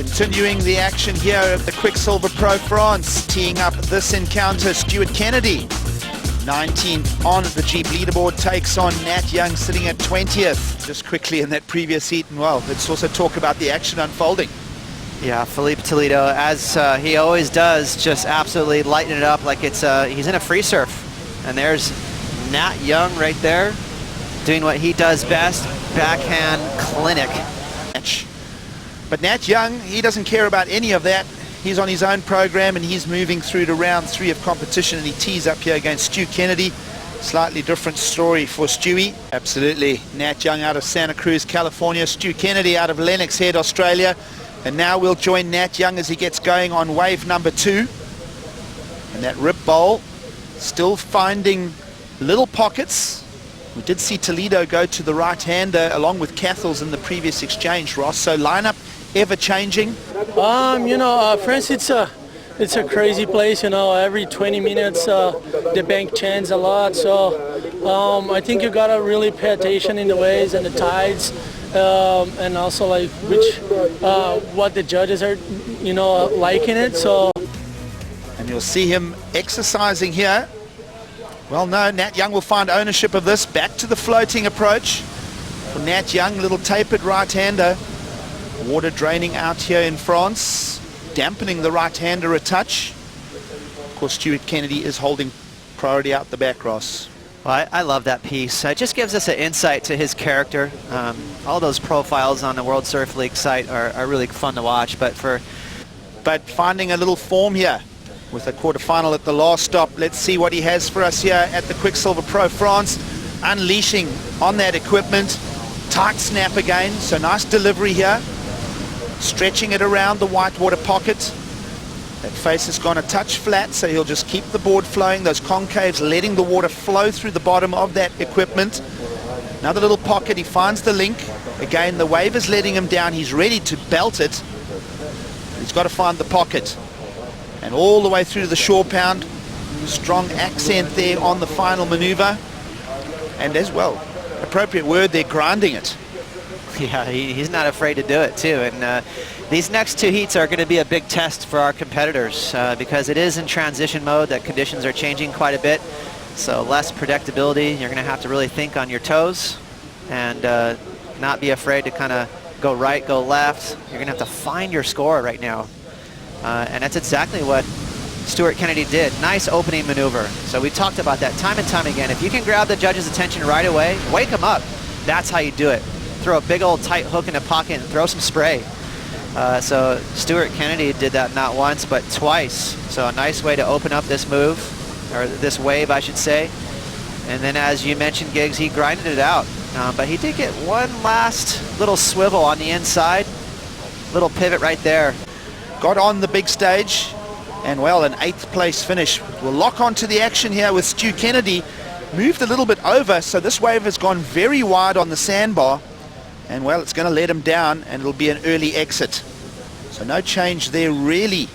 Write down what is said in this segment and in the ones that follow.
Continuing the action here at the Quiksilver Pro France, teeing up this encounter, Stuart Kennedy, 19th on the Jeep leaderboard, takes on Nat Young sitting at 20th. Just quickly in that previous heat, and well, let's also talk about the action unfolding. Yeah, Felipe Toledo, as he always does, just absolutely lighting it up like it's he's in a free surf. And there's Nat Young right there, doing what he does best, backhand clinic. But Nat Young, he doesn't care about any of that. He's on his own program and he's moving through to round 3 of competition, and he tees up here against Stu Kennedy. Slightly different story for Stewie. Absolutely. Nat Young out of Santa Cruz, California. Stu Kennedy out of Lennox Head, Australia. And now we'll join Nat Young as he gets going on wave number 2. And that rip bowl still finding little pockets. We did see Toledo go to the right-hander along with Cathels in the previous exchange, Ross. So lineup ever changing? France, it's a crazy place. Every 20 minutes the bank changes a lot. So I think you gotta really pay attention in the waves and the tides, and also like what the judges are, liking it. So. And you'll see him exercising here. Well, no, Nat Young will find ownership of this. Back to the floating approach for Nat Young, little tapered right-hander. Water draining out here in France, dampening the right-hander a touch. Of course, Stuart Kennedy is holding priority out the back, Ross. Well, I love that piece. It just gives us an insight to his character. All those profiles on the World Surf League site are really fun to watch. But finding a little form here with a quarterfinal at the last stop. Let's see what he has for us here at the Quiksilver Pro France. Unleashing on that equipment. Tight snap again, so nice delivery here. Stretching it around the whitewater pocket. That face has gone a touch flat, so he'll just keep the board flowing. Those concaves letting the water flow through the bottom of that equipment. Another little pocket, he finds the link. Again, the wave is letting him down. He's ready to belt it. He's got to find the pocket. And all the way through to the shore pound. Strong accent there on the final maneuver. And as well, appropriate word, they're grinding it. Yeah, he's not afraid to do it too. And these next 2 heats are going to be a big test for our competitors because it is in transition mode, that conditions are changing quite a bit. So less predictability. You're going to have to really think on your toes and not be afraid to kind of go right, go left. You're going to have to find your score right now. And that's exactly what Stuart Kennedy did. Nice opening maneuver. So we talked about that time and time again. If you can grab the judge's attention right away, wake them up. That's how you do it. Throw a big old tight hook in a pocket and throw some spray. So Stuart Kennedy did that not once, but twice. So a nice way to open up this move, or this wave, I should say. And then as you mentioned, Giggs, he grinded it out. But he did get one last little swivel on the inside. Little pivot right there. Got on the big stage, and well, an 8th place finish. We'll lock onto the action here with Stu Kennedy. Moved a little bit over, so this wave has gone very wide on the sandbar. And well, it's going to let him down, and it'll be an early exit. So no change there really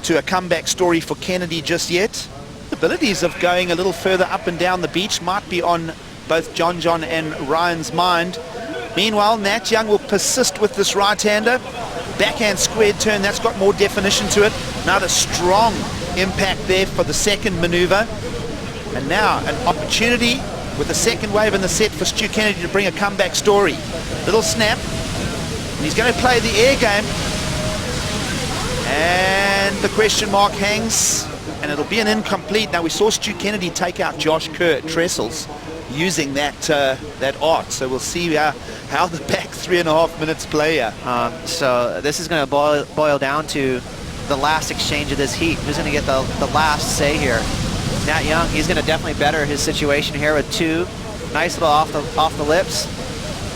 to a comeback story for Kennedy just yet. The abilities of going a little further up and down the beach might be on both John and Ryan's mind. Meanwhile, Nat Young will persist with this right-hander. Backhand squared turn, that's got more definition to it. Another strong impact there for the second maneuver. And now an opportunity with the second wave in the set for Stu Kennedy to bring a comeback story. Little snap, and he's going to play the air game. And the question mark hangs, and it'll be an incomplete. Now we saw Stu Kennedy take out Josh Kerr at Trestles using that art. So we'll see how the back 3.5 minutes play here. So this is going to boil down to the last exchange of this heat. Who's going to get the last say here? Nat Young, he's going to definitely better his situation here with 2. Nice little off the lips.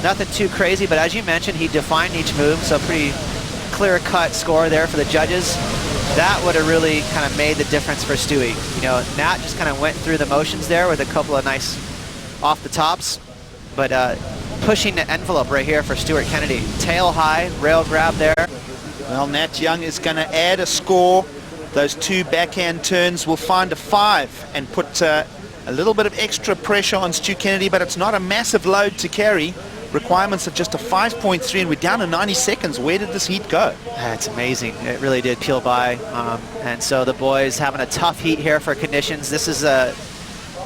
Nothing too crazy, but as you mentioned, he defined each move, so pretty clear-cut score there for the judges. That would have really kind of made the difference for Stewie. Nat just kind of went through the motions there with a couple of nice off the tops, but pushing the envelope right here for Stuart Kennedy. Tail high, rail grab there. Well, Nat Young is going to add a score. Those 2 backhand turns will find a 5 and put a little bit of extra pressure on Stu Kennedy, but it's not a massive load to carry. requirements of just a 5.3, and we're down to 90 seconds. Where did this heat go? That's amazing. It really did peel by. And so the boys having a tough heat here for conditions. This is,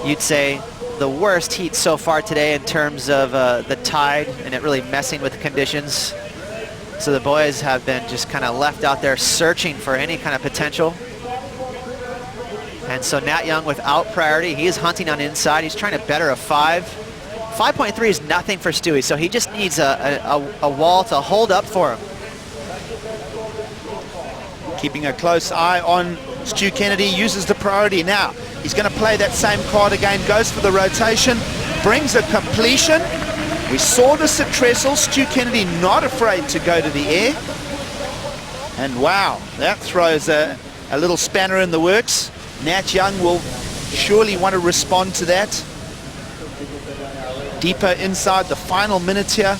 you'd say, the worst heat so far today in terms of the tide, and it really messing with the conditions. So the boys have been just kind of left out there searching for any kind of potential. And so Nat Young without priority, he is hunting on inside. He's trying to better a 5. 5.3 is nothing for Stewie, so he just needs a wall to hold up for him. Keeping a close eye on Stu Kennedy, uses the priority now. He's going to play that same card again, goes for the rotation, brings a completion. We saw this at Trestle. Stu Kennedy not afraid to go to the air. And wow, that throws a little spanner in the works. Nat Young will surely want to respond to that. Deeper inside the final minutes here.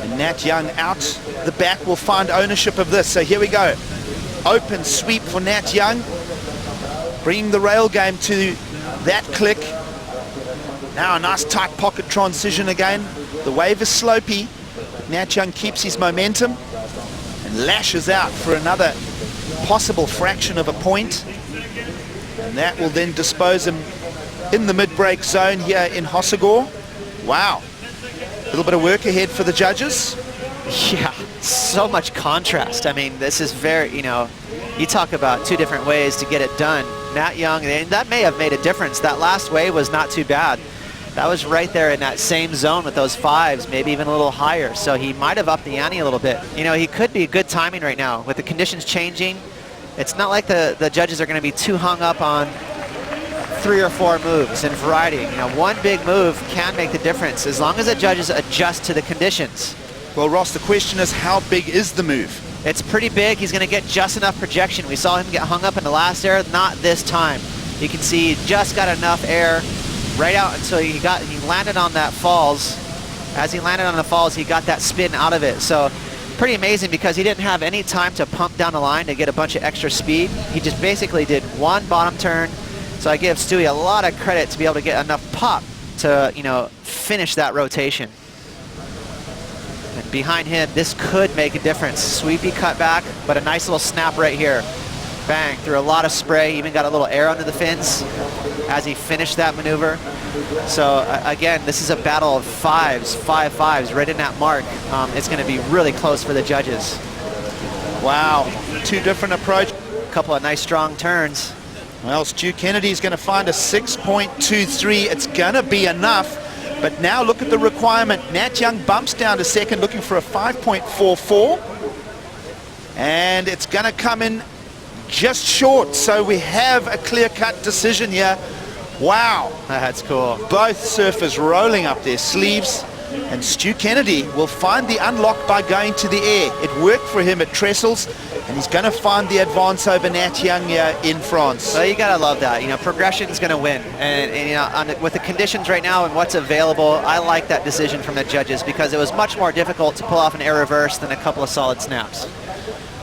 And Nat Young out the back will find ownership of this. So here we go. Open sweep for Nat Young. Bringing the rail game to that click. Now a nice tight pocket transition again. The wave is slopey. Nat Young keeps his momentum and lashes out for another possible fraction of a point. And that will then dispose him in the mid-break zone here in Hossegor. Wow. A little bit of work ahead for the judges. Yeah, so much contrast. I mean, this is very, you know, you talk about two different ways to get it done. Nat Young, and that may have made a difference. That last wave was not too bad. That was right there in that same zone with those 5s, maybe even a little higher. So he might have upped the ante a little bit. You know, he could be good timing right now. With the conditions changing, it's not like the judges are going to be too hung up on 3 or 4 moves and variety. You know, one big move can make the difference as long as the judges adjust to the conditions. Well, Ross, the question is, how big is the move? It's pretty big. He's going to get just enough projection. We saw him get hung up in the last air, not this time. You can see he just got enough air right out until he landed on that falls. As he landed on the falls, he got that spin out of it. So pretty amazing because he didn't have any time to pump down the line to get a bunch of extra speed. He just basically did one bottom turn. So I give Stewie a lot of credit to be able to get enough pop to, you know, finish that rotation. And behind him, this could make a difference. Sweepy cutback, but a nice little snap right here. Bang, through a lot of spray, even got a little air under the fins as he finished that maneuver. So again, this is a battle of 5s, 5-5s, right in that mark. It's going to be really close for the judges. Wow, 2 different approaches. A couple of nice strong turns. Well, Stu Kennedy's going to find a 6.23. It's going to be enough. But now look at the requirement. Nat Young bumps down to second, looking for a 5.44. And it's going to come in just short. So we have a clear-cut decision here. Wow. That's cool. Both surfers rolling up their sleeves. And Stu Kennedy will find the unlock by going to the air. It worked for him at Trestles, and he's going to find the advance over Nat Young here in France. Well, you got to love that. You know, progression's going to win. And you know, with the conditions right now and what's available, I like that decision from the judges because it was much more difficult to pull off an air reverse than a couple of solid snaps.